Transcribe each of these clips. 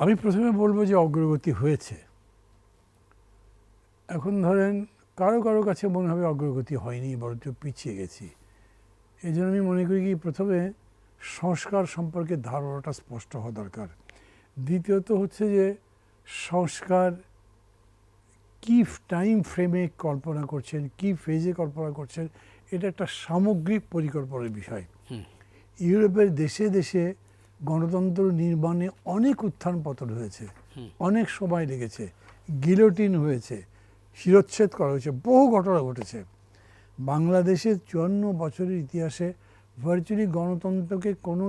আমি প্রথমে বলবো যে অগ্রগতি হয়েছে। এখন ধরেন কারো কারো কাছে মনে হবে অগ্রগতি হয়নি, বরঞ্চ পিছিয়ে গেছি। এই জন্য আমি মনে করি কি প্রথমে সংস্কার সম্পর্কে ধারণাটা স্পষ্ট হওয়া দরকার। দ্বিতীয়ত হচ্ছে যে সংস্কার কী টাইম ফ্রেমে কল্পনা করছেন, কী ফেজে কল্পনা করছেন, এটা একটা সামগ্রিক পরিকল্পনার বিষয়। ইউরোপের দেশে দেশে গণতন্ত্র নির্মাণে অনেক উত্থান পতন হয়েছে, অনেক সময় লেগেছে, গিলোটিন হয়েছে, শিরচ্ছেদ করা হয়েছে, বহু ঘটনা ঘটেছে। বাংলাদেশের 54 বছরের ইতিহাসে ভার্চুয়ালি গণতন্ত্রকে কোনো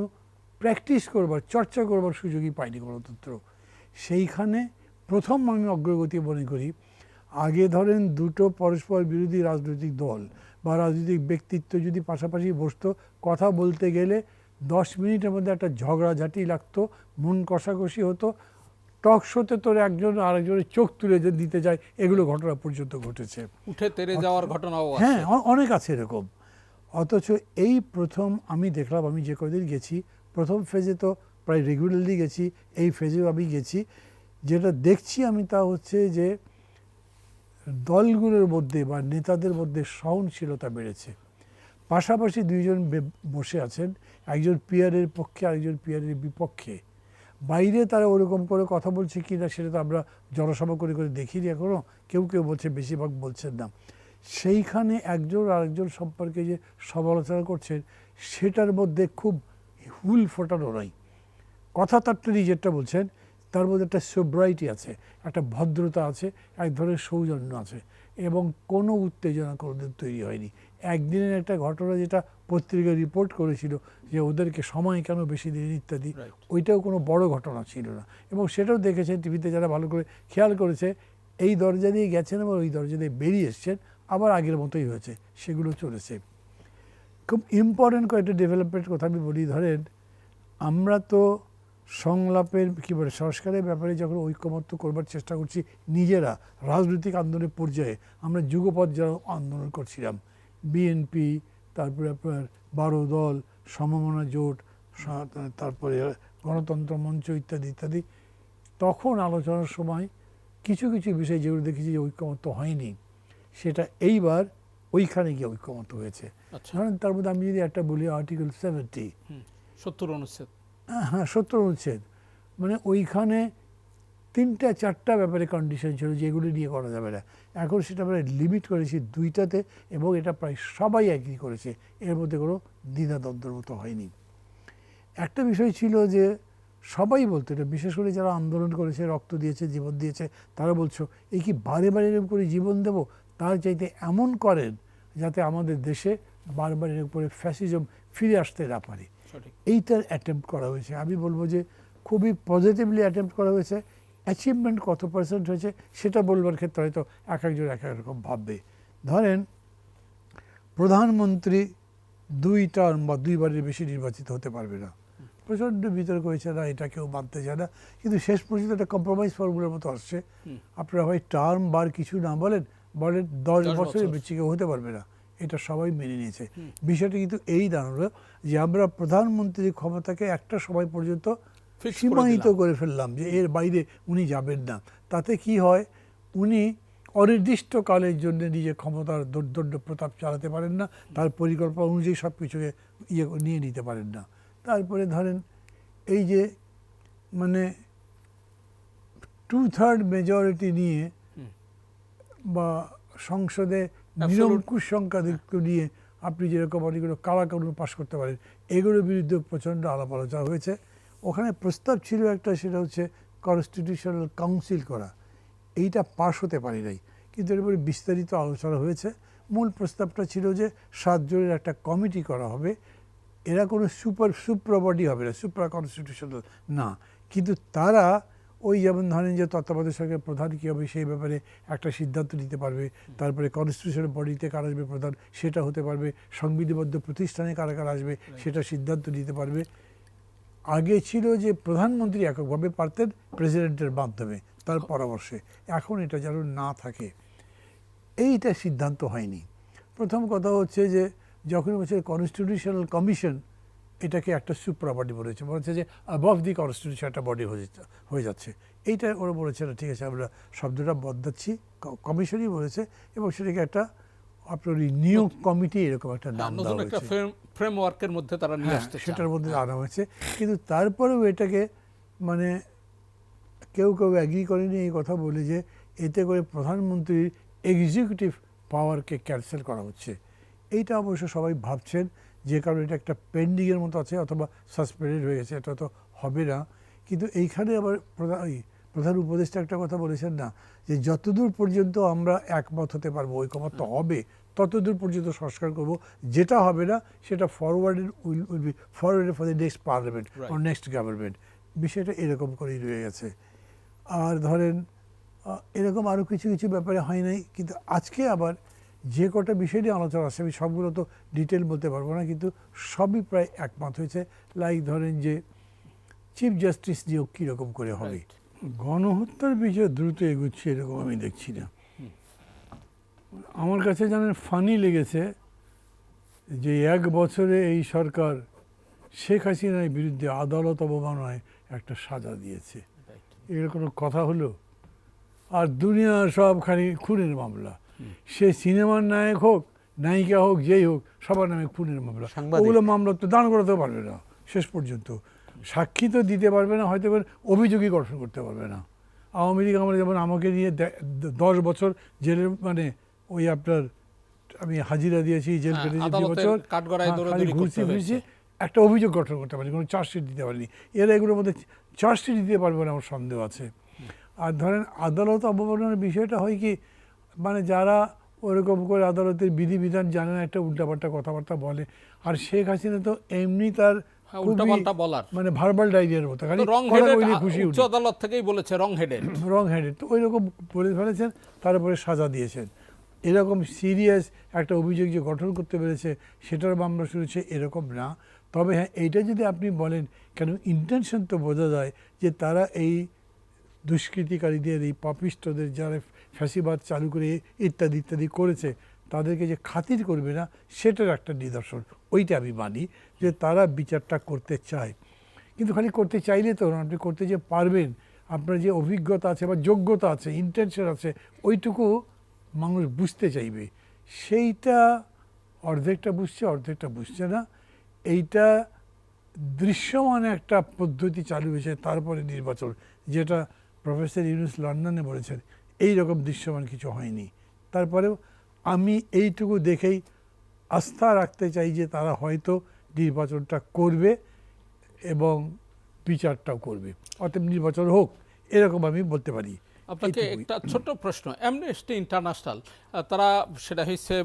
প্র্যাকটিস করবার, চর্চা করবার সুযোগই পায়নি গণতন্ত্র। সেইখানে প্রথম আমি অগ্রগতি মনে করি। আগে ধরেন দুটো পরস্পর বিরোধী রাজনৈতিক দল বা রাজনৈতিক ব্যক্তিত্ব যদি পাশাপাশি বসতো, কথা বলতে গেলে 10 মিনিটের মধ্যে একটা ঝগড়াঝাটি লাগতো, মন কষাকষি হতো, টক শোতে তোর একজন আরেকজনের চোখ তুলে যে দিতে যায়, এগুলো ঘটনা পর্যন্ত ঘটেছে, উঠে তেড়ে যাওয়ার ঘটনাও আছে। হ্যাঁ, অনেক আছে এরকম। অথচ এই প্রথম আমি দেখলাম, আমি যে কদিন গেছি, প্রথম ফেজে তো প্রায় রেগুলারলি গেছি, এই ফেজেও আমি গেছি, যেটা দেখছি আমি তা হচ্ছে যে দলগুলোর মধ্যে বা নেতাদের মধ্যে সহনশীলতা বেড়েছে। পাশাপাশি দুইজন বসে আছেন, একজন পিয়ারের পক্ষে, আরেকজন পিয়ারের বিপক্ষে। বাইরে তারা ওরকম করে কথা বলছে কি না সেটা তো আমরা জনসভা করে করে দেখিনি এখনও, কেউ কেউ বলছে, বেশিরভাগ বলছেন না। সেইখানে একজন আরেকজন সম্পর্কে যে সমালোচনা করছেন সেটার মধ্যে খুব হুল ফোটানো নাই। কথা তার নিজেরটা বলছেন, তার মধ্যে একটা সোব্রাইটি আছে, একটা ভদ্রতা আছে, এক ধরনের সৌজন্য আছে, এবং কোনো উত্তেজনা কোনোদিন তৈরি হয়নি। একদিনের একটা ঘটনা যেটা পত্রিকায় রিপোর্ট করেছিল যে ওদেরকে সময় কেন বেশি দিন ইত্যাদি, ওইটাও কোনো বড় ঘটনা ছিল না। এবং সেটাও দেখেছেন টিভিতে যারা ভালো করে খেয়াল করেছে, এই দরজা দিয়ে গেছেন এবং ওই দরজা দিয়ে বেরিয়ে এসছেন, আবার আগের মতোই হয়েছে, সেগুলো চলেছে। খুব ইম্পর্টেন্ট কয়েকটা ডেভেলপমেন্ট কথা আমি বলি। ধরেন আমরা তো সংলাপের কী বলে সংস্কারের ব্যাপারে যখন ঐকমত্য করবার চেষ্টা করছি নিজেরা রাজনৈতিক আন্দোলনের পর্যায়ে, আমরা যুগপৎ যারা আন্দোলন করছিলাম, বিএনপি, তারপরে আপনার 12 দল, সমমনা জোট, তারপরে গণতন্ত্র মঞ্চ ইত্যাদি ইত্যাদি, তখন আলোচনার সময় কিছু কিছু বিষয় যেগুলো দেখেছি যে ঐকমত্য হয়নি, সেটা এইবার ওইখানে গিয়ে ঐকমত্য হয়েছে। ধরেন তার মধ্যে আমি যদি একটা বলি, আর্টিকেল 70, 70 অনুচ্ছেদ, হ্যাঁ 70 অনুচ্ছেদ, মানে ওইখানে 3-4টা ব্যাপারে কন্ডিশন ছিল যেগুলি নিয়ে করা যাবে না। এখন সেটা আমরা লিমিট করেছি 2টাতে, এবং এটা প্রায় সবাই এগ্রি করেছে, এর মধ্যে কোনো দ্বিধাদ্বন্দ্বের মতো হয়নি। একটা বিষয় ছিল যে সবাই বলতো, এটা বিশেষ করে যারা আন্দোলন করেছে, রক্ত দিয়েছে, জীবন দিয়েছে, তারা বলছো এই কি বারে বারে এরকম করে জীবন দেব, তার চাইতে এমন করেন যাতে আমাদের দেশে বারবার এর উপরে ফ্যাসিজম ফিরে আসতে না পারে। এইটার অ্যাটেম্প্ট করা হয়েছে। আমি বলবো যে খুবই পজিটিভলি অ্যাটেম্প্ট করা হয়েছে। অ্যাচিভমেন্ট কত পার্সেন্ট হয়েছে সেটা বলবার ক্ষেত্রে হয়তো এক একজন এক এক রকম ভাববে। ধরেন প্রধানমন্ত্রী 2 টার্ম বা 2 বারের বেশি নির্বাচিত হতে পারবে না, প্রচণ্ড বিতর্ক হয়েছে, না এটা কেউ মানতে চায় না, কিন্তু শেষ পর্যন্ত একটা কম্প্রোমাইজ ফর্মুলার মতো আসছে। আপনারা হয় টার্ম বার কিছু না বলেন, 10 বছরের বেশি কেউ হতে পারবে না, এটা সবাই মেনে নিয়েছে। বিষয়টা কিন্তু এই দাঁড়ালো যে আমরা প্রধানমন্ত্রীর ক্ষমতাকে একটা সময় পর্যন্ত সীমায়িত করে ফেললাম, যে এর বাইরে উনি যাবেন না। তাতে কি হয়, উনি অনির্দিষ্টকালের জন্য নিজের ক্ষমতার দোর্দণ্ড প্রতাপ চালাতে পারেন না, তার পরিকল্পনা অনুযায়ী সব কিছুকে নিয়ে নিতে পারেন না। তারপরে ধরেন এই যে মানে 2/3 মেজরিটি নিয়ে বা সংসদে নিরঙ্কুশ সংখ্যাধিক্য নিয়ে আপনি যেরকম অনেকগুলো কালা কানুন পাশ করতে পারেন, এগুলোর বিরুদ্ধে প্রচণ্ড আলাপ আলোচনা হয়েছে। ওখানে প্রস্তাব ছিল একটা, সেটা হচ্ছে কনস্টিটিউশনাল কাউন্সিল করা, এইটা পাশ হতে পারে নাই, কিন্তু এর উপরে বিস্তারিত আলোচনা হয়েছে। মূল প্রস্তাবটা ছিল যে 7 জনের একটা কমিটি করা হবে, এরা কোনো সুপ্রবডি হবে না, সুপ্রা কনস্টিটিউশনাল না, কিন্তু তারা ওই যেমন ধরেন যে তত্ত্বাবধায়ক সরকারের প্রধান কী হবে সেই ব্যাপারে একটা সিদ্ধান্ত নিতে পারবে, তারপরে কনস্টিটিউশনাল বডিতে কারা আসবে প্রধান সেটা হতে পারবে, সংবিধিবদ্ধ প্রতিষ্ঠানে কারা কারা আসবে সেটা সিদ্ধান্ত নিতে পারবে। আগে ছিল যে প্রধানমন্ত্রী এককভাবে পারতেন প্রেসিডেন্টের মাধ্যমে তার পরামর্শে, এখন এটা যেন না থাকে, এইটা সিদ্ধান্ত হয়নি। প্রথম কথা হচ্ছে যে যখন হচ্ছে কনস্টিটিউশনাল কমিশন, এটাকে একটা সুপ্রা বডি বলেছে, বলেছে যে অ্যাবভ দি কনস্টিটিউশন একটা বডি হয়ে যাচ্ছে। এইটা ওরা বলেছে না, ঠিক আছে আমরা শব্দটা বদলাচ্ছি, কমিশনই বলেছে, এবং সেটাকে একটা আপনার নিয়োগ কমিটি এরকম একটা নাম নতুন দেওয়া একটা হয়েছে। ফ্রেমওয়ার্কের মধ্যে তারা নিয়ে হ্যাঁ, আসতে চান। সেটার মধ্যে আনা হয়েছে, কিন্তু তারপরেও এটাকে মানে কেউ কেউ অ্যাগ্রি করেনি এই কথা বলে যে এতে করে প্রধানমন্ত্রীর এক্সিকিউটিভ পাওয়ারকে ক্যান্সেল করা হচ্ছে। এইটা অবশ্য সবাই ভাবছেন, যে কারণে এটা একটা পেন্ডিংয়ের মতো আছে অথবা সাসপেন্ডেড হয়ে গেছে, এটা তো হবে না। কিন্তু এইখানে আবার প্রধান উপদেষ্টা একটা কথা বলেছেন না, যে যতদূর পর্যন্ত আমরা একমত হতে পারবো, ঐকমত তো হবে, ততদূর পর্যন্ত সংস্কার করব, যেটা হবে না সেটা forwarded will be forwarded for the next parliament or next government. বিষয়টা এরকম করেই রয়ে গেছে। আর ধরেন এরকম আরও কিছু কিছু ব্যাপারে হয় নাই, কিন্তু আজকে আবার যে কটা বিষয় নিয়ে আলোচনা আছে, আমি সবগুলো তো ডিটেল বলতে পারবো না, কিন্তু সবই প্রায় একমত হয়েছে। লাইক ধরেন যে চিফ জাস্টিস নিয়োগ কীরকম করে হবে। গণহত্যার বিষয়ে দ্রুত এগুচ্ছে এরকম আমি দেখছি না। আমার কাছে জানেন ফানি লেগেছে যে 1 বছরে এই সরকার শেখ হাসিনার বিরুদ্ধে আদালত অবমাননায় একটা সাজা দিয়েছে। এর কোনো কথা হলো? আর দুনিয়ার সবখানি খুনের মামলা, সে সিনেমার নায়ক হোক, নায়িকা হোক, যেই হোক, সবার নামে খুনের মামলা। ওগুলো মামলা তো দাঁড় করাতেও পারবে না শেষ পর্যন্ত, সাক্ষী তো দিতে পারবে না, হয়তো অভিযোগই গঠন করতে পারবে না। আওয়ামী লীগ আমরা যেমন আমাকে নিয়ে 10 বছর জেলের মানে ওই আপনার আমি হাজিরা দিয়েছি, জেল কেটেছি 2 বছর, ঘুরছি ফিরছি, একটা অভিযোগ গঠন করতে পারিনি, কোনো চার্জশিট দিতে পারিনি। এরা এগুলোর মধ্যে চার্জশিট দিতে পারবে না আমার সন্দেহ আছে। আর ধরেন আদালত অবমাননার বিষয়টা হয় কি, মানে যারা ওরকম করে আদালতের বিধিবিধান জানে না, একটা উল্টাপাল্টা কথাবার্তা বলে। আর শেখ হাসিনা তো এমনি তার মানে ভার্বাল ডায়রিয়ার মতো, উচ্চ আদালত থেকেই বলেছে রং হেডেড, তো ওই রকম বলে ফেলেছেন, তারপরে সাজা দিয়েছেন। এরকম সিরিয়াস একটা অভিযোগ যে গঠন করতে পেরেছে সেটার মামলা শুনেছে এরকম না। তবে হ্যাঁ, এইটা যদি আপনি বলেন, কেন ইন্টেনশন তো বোঝা যায় যে তারা এই দুষ্কৃতিকারীদের, এই পাপিষ্টদের, যারা ফ্যাসিবাদ চালু করে ইত্যাদি ইত্যাদি করেছে, তাদেরকে যে খাতির করবে না, সেটার একটা নিদর্শন। ওইটা আমি মানি যে তারা বিচারটা করতে চায়, কিন্তু খালি করতে চাইলে তো আপনি করতে যে পারবেন, আপনার যে অভিজ্ঞতা আছে বা যোগ্যতা আছে, ইন্টেনশন আছে, ওইটুকু মানুষ বুঝতে চাইবে। সেইটা অর্ধেকটা বুঝছে, অর্ধেকটা বুঝছে না। এইটা দৃশ্যমান একটা পদ্ধতি চালু হয়েছে তারপরে নির্বাচন, যেটা প্রফেসর ইউনুস লন্ডনে বলেছেন, এই রকম দৃশ্যমান কিছু হয়নি। তারপরেও আমি এইটুকু দেখেই আস্থা রাখতে চাই যে তারা হয়তো নির্বাচনটা করবে এবং বিচারটাও করবে, অতএব নির্বাচন হোক, এরকম আমি বলতে পারি। আপনাকে একটা ছোট্ট প্রশ্ন, অ্যামনেস্টি ইন্টারন্যাশনাল তারা সেটা হয়েছে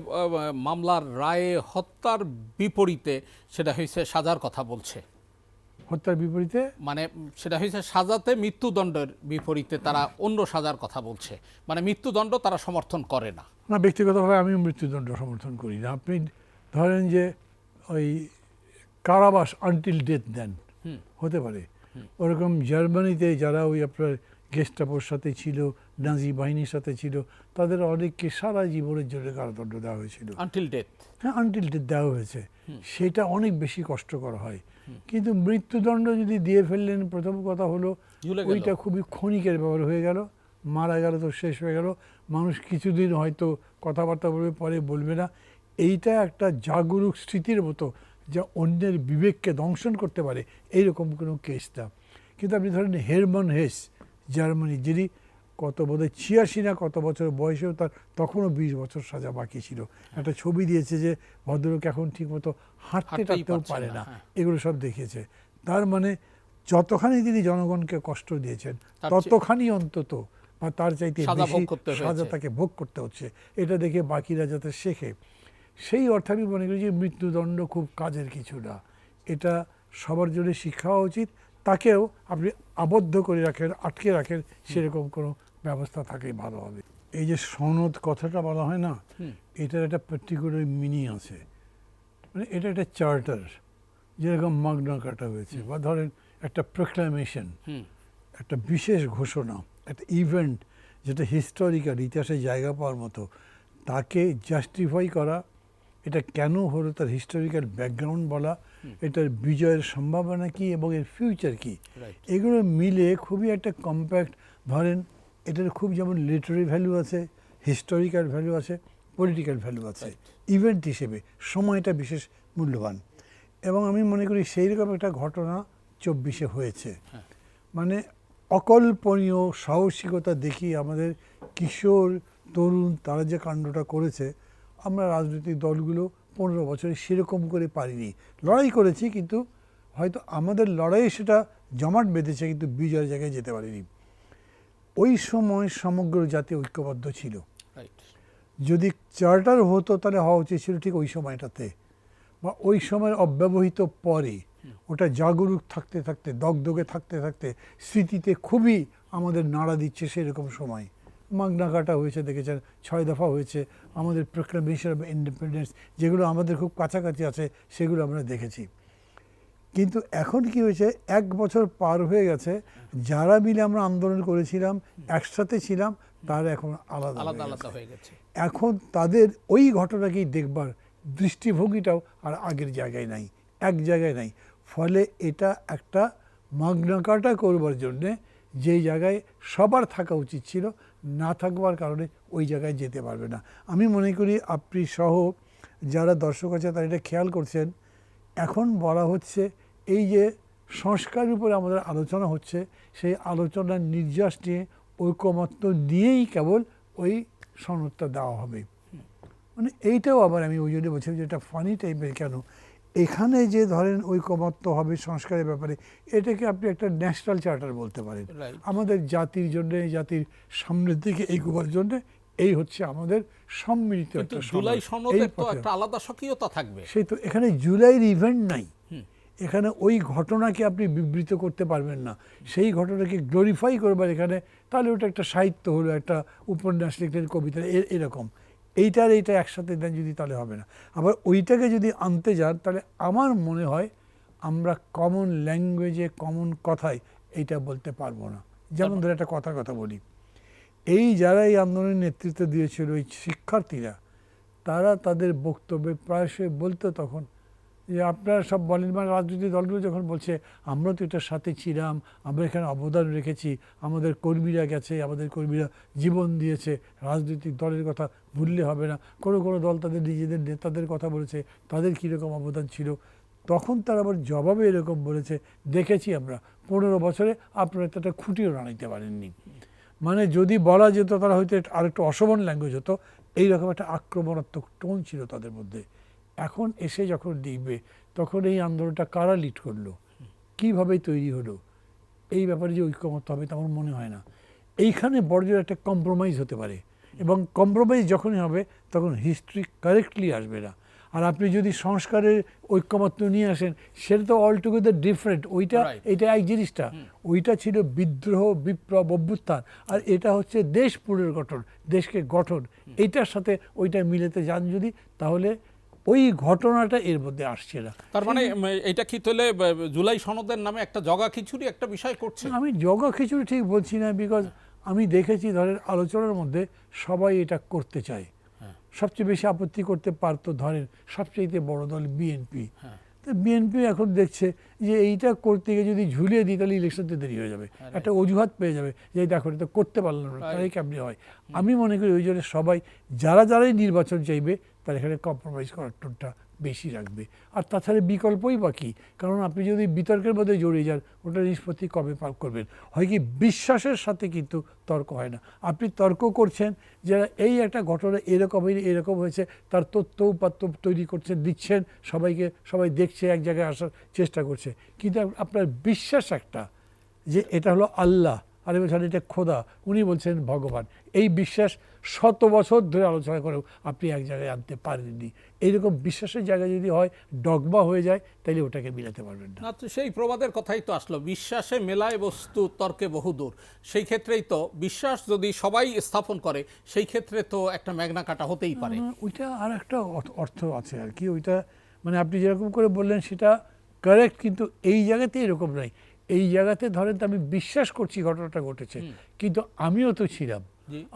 মামলার রায়ে হত্যার বিপরীতে সেটা হয়েছে সাজার কথা বলছে। হত্যার বিপরীতে মানে সেটা হয়েছে সাজাতে মৃত্যুদণ্ডের বিপরীতে তারা অন্য সাজার কথা বলছে, মানে মৃত্যুদণ্ড তারা সমর্থন করে না। না, ব্যক্তিগতভাবে আমি মৃত্যুদণ্ড সমর্থন করি না। আপনি ধরেন যে ওই কারাবাস আনটিল ডেথ দেন, হতে পারে। ওরকম জার্মানিতে যারা ওই আপনার গেস্টাপোর সাথে ছিল, নাজি বাহিনীর সাথে ছিল, তাদের অনেককে সারা জীবনের জন্য কারাদণ্ড দেওয়া হয়েছিল, আনটিল ডেথ। হ্যাঁ, আনটিল ডেথ দেওয়া হয়েছে। সেটা অনেক বেশি কষ্টকর হয়। কিন্তু মৃত্যুদণ্ড যদি দিয়ে ফেললেন, প্রথম কথা হলো ওইটা খুবই ক্ষণিকের ব্যাপার হয়ে গেল, মারা গেল তো শেষ হয়ে গেল। মানুষ কিছুদিন হয়তো কথাবার্তা বলবে, পরে বলবে না। এইটা একটা জাগরুক স্মৃতির মতো, যা অন্যের বিবেককে দংশন করতে পারে, এইরকম কোনো কেসটা। কিন্তু আপনি ধরেন হেরমান হেস, জার্মানি, যিনি কত বোধহয় 86 না কত বছর বয়সেও তার তখনও 20 বছর সাজা বাকি ছিল। একটা ছবি দিয়েছে যে ভদ্রলোক এখন ঠিকমতো হাঁটতে টাটতেও পারে না, এগুলো সব দেখিয়েছে। তার মানে যতখানি তিনি জনগণকে কষ্ট দিয়েছেন, ততখানি অন্তত বা তার চাইতে বেশি সাজা তাকে ভোগ করতে হচ্ছে। এটা দেখে বাকিরা যাতে শেখে, সেই অর্থে আমি মনে করি যে মৃত্যুদণ্ড খুব কাজের কিছু না। এটা সবার জন্য শিক্ষা হওয়া উচিত। তাকেও আপনি আবদ্ধ করে রাখেন, আটকে রাখেন, সেরকম কোনো ব্যবস্থা থাকলে ভালো হবে। এই যে সনদ কথাটা বলা হয় না, এটার একটা পার্টিকুলার মিনিং আছে। মানে এটা একটা চার্টার, যেরকম মাগনা কাটা হয়েছে, বা ধরেন একটা প্রোক্লামেশন, একটা বিশেষ ঘোষণা, একটা ইভেন্ট যেটা হিস্টোরিক্যাল, ইতিহাসে জায়গা পাওয়ার মতো, তাকে জাস্টিফাই করা এটা কেন হলো, তার হিস্টোরিক্যাল ব্যাকগ্রাউন্ড বলা, এটার বিজয়ের সম্ভাবনা কি এবং এর ফিউচার কি, এগুলো মিলে খুবই একটা কম্প্যাক্ট, ধরেন এটার খুব যেমন লিটারি ভ্যালু আছে, হিস্টোরিক্যাল ভ্যালু আছে, পলিটিক্যাল ভ্যালু আছে, ইভেন্ট হিসেবে সময়টা বিশেষ মূল্যবান। এবং আমি মনে করি সেই রকম একটা ঘটনা 24-এ হয়েছে। মানে অকল্পনীয় সাহসিকতা দেখিয়ে আমাদের কিশোর তরুণ তারা যে কাণ্ডটা করেছে, আমরা রাজনৈতিক দলগুলো 15 বছরে সেরকম করে পারিনি। লড়াই করেছি, কিন্তু হয়তো আমাদের লড়াইয়ে সেটা জমাট বেঁধেছে, কিন্তু বিজয়ের জায়গায় যেতে পারিনি। ওই সময় সমগ্র জাতি ঐক্যবদ্ধ ছিল। যদি চার্টার হতো তাহলে হওয়া উচিত ছিল ঠিক ওই সময়টাতে, বা ওই সময়ের অব্যবহিত পরে। ওটা জাগরুক থাকতে থাকতে, দগদগে থাকতে থাকতে, স্মৃতিতে খুবই আমাদের নাড়া দিচ্ছে সেরকম সময়। মাগনা কাটা হয়েছে দেখেছেন, 6 দফা হয়েছে, আমাদের প্রোক্লামেশন অফ ইন্ডিপেন্ডেন্স, যেগুলো আমাদের খুব কাছাকাছি আছে, সেগুলো আমরা দেখেছি। কিন্তু এখন কি হয়েছে, 1 বছর পার হয়ে গেছে, যারা মিলে আমরা আন্দোলন করেছিলাম, একসাথে ছিলাম, তারা এখন আলাদা আলাদা হয়ে গেছে। এখন তাদের ওই ঘটনাকেই দেখবার দৃষ্টিভঙ্গিটাও আর আগের জায়গায় নাই, এক জায়গায় নাই। ফলে এটা একটা মাগনাকাটা করবার জন্যে যেই জায়গায় সবার থাকা উচিত ছিল, না থাকবার কারণে ওই জায়গায় যেতে পারবে না। আমি মনে করি আপনি সহ যারা দর্শক আছে তারা এটা খেয়াল করছেন, এখন বলা হচ্ছে এই যে সংস্কারের উপরে আমাদের আলোচনা হচ্ছে, সেই আলোচনার নির্যাস নিয়ে ঐকমত্য দিয়েই কেবল ওই সনদটা দেওয়া হবে। মানে এইটাও আবার আমি ওই জন্য বলছিলাম যে এটা ফানি টাইপের। কেন এখানে যে ধরেন ঐকমত্য হবে সংস্কারের ব্যাপারে, এটাকে আপনি একটা ন্যাশনাল চার্টার বলতে পারেন। আমাদের জাতির জন্য, জাতির সামনের দিকে এগোবার জন্য এই হচ্ছে আমাদের সম্মিলিত একটা জুলাই সনদের তো একটা আলাদা স্বকীয়তা থাকবে। সেই তো, এখানে জুলাইয়ের ইভেন্ট নাই, এখানে ওই ঘটনাকে আপনি বিবৃত করতে পারবেন না, সেই ঘটনাকে গ্লোরিফাই করবার এখানে, তাহলে ওটা একটা সাহিত্য হলো, একটা উপন্যাস লিখলেন, কবিতা, এরকম। এইটা একসাথে দেন যদি, তাহলে হবে না। আবার ওইটাকে যদি আনতে যান, তাহলে আমার মনে হয় আমরা কমন ল্যাঙ্গুয়েজে, কমন কথায় এইটা বলতে পারবো না। যেমন ধরে একটা কথা বলি, এই যারা এই আন্দোলনের নেতৃত্ব দিয়েছিল, এই শিক্ষার্থীরা, তারা তাদের বক্তব্যে প্রায়শই বলতো তখন যে আপনারা সব বলেন, মানে রাজনৈতিক দলগুলো যখন বলছে আমরা তো এটার সাথে ছিলাম, আমরা এখানে অবদান রেখেছি, আমাদের কর্মীরা গেছে, আমাদের কর্মীরা জীবন দিয়েছে, রাজনৈতিক দলের কথা ভুললে হবে না। কোনো দল তাদের নিজেদের নেতাদের কথা বলেছে, তাদের কীরকম অবদান ছিল। তখন তারা আবার জবাবে এরকম বলেছে, দেখেছি আমরা 15 বছরে আপনারা একটা খুঁটিও রানাইতে পারেননি। মানে যদি বলা যেত তারা হয়তো আরেকটু অশোভন ল্যাঙ্গুয়েজ হতো, এইরকম একটা আক্রমণাত্মক টোন ছিল তাদের মধ্যে। এখন এসে যখন দেখবে, তখন এই আন্দোলনটা কারা লিড করলো, কীভাবে তৈরি হলো, এই ব্যাপারে যে ঐক্যমত্য হবে তেমন মনে হয় না। এইখানে বড় জোর একটা কম্প্রোমাইজ হতে পারে, এবং কম্প্রোমাইজ যখনই হবে তখন হিস্ট্রি কারেক্টলি আসবে না। আর আপনি যদি সংস্কারের ঐক্যমত্য নিয়ে আসেন, সেটা তো অল টুগেদার ডিফারেন্ট। এটা এক জিনিসটা, ওইটা ছিল বিদ্রোহ, বিপ্লব, অভ্যুত্থান, আর এটা হচ্ছে দেশ পুনর্গঠন, দেশকে গঠন। এইটার সাথে ওইটা মিলেতে যান যদি, তাহলে ওই ঘটনাটা এর মধ্যে আসছে না। তার মানে এটা কি তাহলে জুলাই সনদের নামে একটা জগা খিচুড়ি একটা বিষয় করছে? আমি জগা খিচুড়ি ঠিক বলছি না, বিকজ আমি দেখেছি ধরেন আলোচনার মধ্যে সবাই এটা করতে চায়। সবচেয়ে বেশি আপত্তি করতে পারতো ধরেন সবচেয়ে বড় দল বিএনপি। তো বিএনপি এখন দেখছে যে এইটা করতে গিয়ে যদি ঝুলিয়ে দিই তাহলে ইলেকশনতে দেরি হয়ে যাবে, একটা অজুহাত পেয়ে যাবে যে দেখো এটা করতে পারলাম না, তাই কেমনি হয়। আমি মনে করি ওই জন্য সবাই যারাই নির্বাচন চাইবে তারা এখানে কম্প্রোমাইজ করার টোনটা বেশি রাখবে। আর তাছাড়া বিকল্পই বাকি, কারণ আপনি যদি বিতর্কের মধ্যে জড়িয়ে যান, ওটা নিষ্পত্তি কবে পার করবেন? হয় কি বিশ্বাসের সাথে কিন্তু তর্ক হয় না। আপনি তর্ক করছেন যারা এই একটা ঘটনা এরকম হয়েছে, তার তথ্য উপাত্ত তৈরি করছেন, দিচ্ছেন সবাইকে, সবাই দেখছে, এক জায়গায় আসার চেষ্টা করছে, কিন্তু আপনার বিশ্বাস একটা যে এটা হলো আল্লাহ, আরে বলছেন এটা খোদা, উনি বলছেন ভগবান, এই বিশ্বাস 100 বছর ধরে আলোচনা করেও আপনি এক জায়গায় আনতে পারেননি। এইরকম বিশ্বাসের জায়গায় যদি হয়, ডগমা হয়ে যায়, তাইলে ওটাকে মিলাতে পারবেন না। তো সেই প্রবাদের কথাই তো আসলো, বিশ্বাসে মেলায় বস্তু তর্কে বহুদূর। সেই ক্ষেত্রেই তো বিশ্বাস যদি সবাই স্থাপন করে, সেই ক্ষেত্রে তো একটা ম্যাগনা কাটা হতেই পারে। ওইটা আর একটা অর্থ আছে আর কি, ওইটা মানে আপনি যেরকম করে বললেন সেটা কারেক্ট, কিন্তু এই জায়গাতে এরকম নয়। এই জায়গাতে ধরেন তো আমি বিশ্বাস করছি ঘটনাটা ঘটেছে, কিন্তু আমিও তো ছিলাম।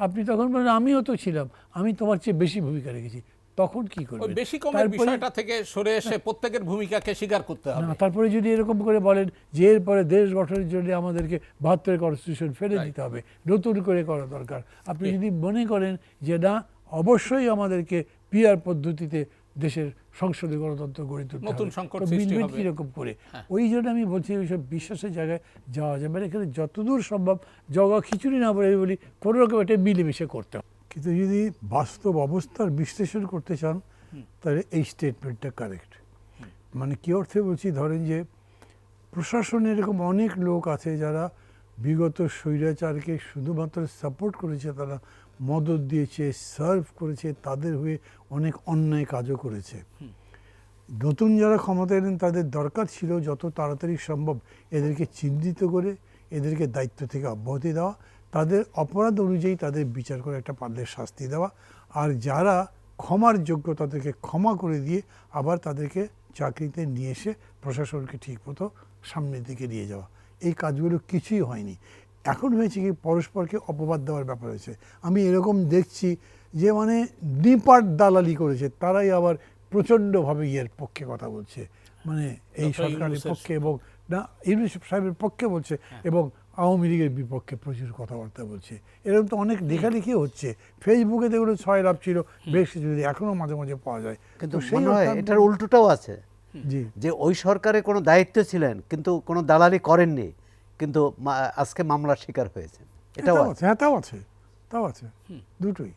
আপনি তখন বলেন আমিও তো ছিলাম, আমি তোমার চেয়ে বেশি ভূমিকা রেখেছি, তখন কি ওই করবেন? বেশি কমের তারপরে- বিষয়টা থেকে সরে এসে প্রত্যেকের ভূমিকাকে স্বীকার করতে হবে। না, তারপরে যদি এরকম করে বলেন যে এরপরে দেশ গঠনের জন্য আমাদেরকে 72 কনস্টিটিউশন ফেলে Right. দিতে হবে, নতুন করে করা দরকার। আপনি ঠিক। যদি মনে করেন যে না, অবশ্যই আমাদেরকে পিআর পদ্ধতিতে দেশের সংসদীয় গণতন্ত্র গড়ে তুলতে নতুন হবে, সংকট তো সৃষ্টি মিলবেন হবে। কিরকম করে? হ্যাঁ। ওই জন্য আমি বলছি ওইসব বিশ্বাসের জায়গায় যাওয়া যাবে না। এখানে যতদূর সম্ভব জগা খিচুড়ি না বলে বলি কোনো রকম একটা মিলেমিশে করতে হবে। কিন্তু যদি বাস্তব অবস্থার বিশ্লেষণ করতে চান তাহলে এই স্টেটমেন্টটা কারেক্ট। মানে কি অর্থে বলছি, ধরেন যে প্রশাসনে এরকম অনেক লোক আছে যারা বিগত স্বৈরাচারকে শুধুমাত্র সাপোর্ট করেছে, তারা মদত দিয়েছে, সার্ভ করেছে, তাদের হয়ে অনেক অন্যায় কাজও করেছে। নতুন যারা ক্ষমতা এলেন তাদের দরকার ছিল যত তাড়াতাড়ি সম্ভব এদেরকে চিহ্নিত করে এদেরকে দায়িত্ব থেকে অব্যাহতি দেওয়া, তাদের অপরাধ অনুযায়ী তাদের বিচার করে একটা পারলে শাস্তি দেওয়া, আর যারা ক্ষমার যোগ্য তাদেরকে ক্ষমা করে দিয়ে আবার তাদেরকে চাকরিতে নিয়ে এসে প্রশাসনকে ঠিকমতো সামনের দিকে নিয়ে যাওয়া। এই কাজগুলো কিছুই হয়নি। এখন হয়েছে কি, পরস্পরকে অপবাদ দেওয়ার ব্যাপার হয়েছে। আমি এরকম দেখছি যে মানে নিপাট দালালি করেছে তারাই আবার প্রচণ্ডভাবে ইয়ের পক্ষে কথা বলছে, মানে এই ডক্টর সরকারের ইউনূসের পক্ষে, এবং না ইউনূস সাহেবের পক্ষে বলছে, এবং আওয়ামী লীগের বিপক্ষে প্রচুর কথাবার্তা বলছে। এরকম তো অনেক লেখালেখি হচ্ছে, ফেসবুকে দেখুন 6 লাভ ছিল, বেশ কিছু এখনো মাঝে মাঝে পাওয়া যায়। কিন্তু তো সেই মনে হয় অর্থে আমি এটার উল্টোটাও আছে, জি যে ওই সরকারে কোনো দায়িত্ব ছিলেন কিন্তু কোনো দালালি করেননি, কিন্তু আজকে মামলার শিকার হয়েছেন, এটাও এটাও আছে। আছে, হ্যাঁ তাও আছে, তাও আছে, দুটোই।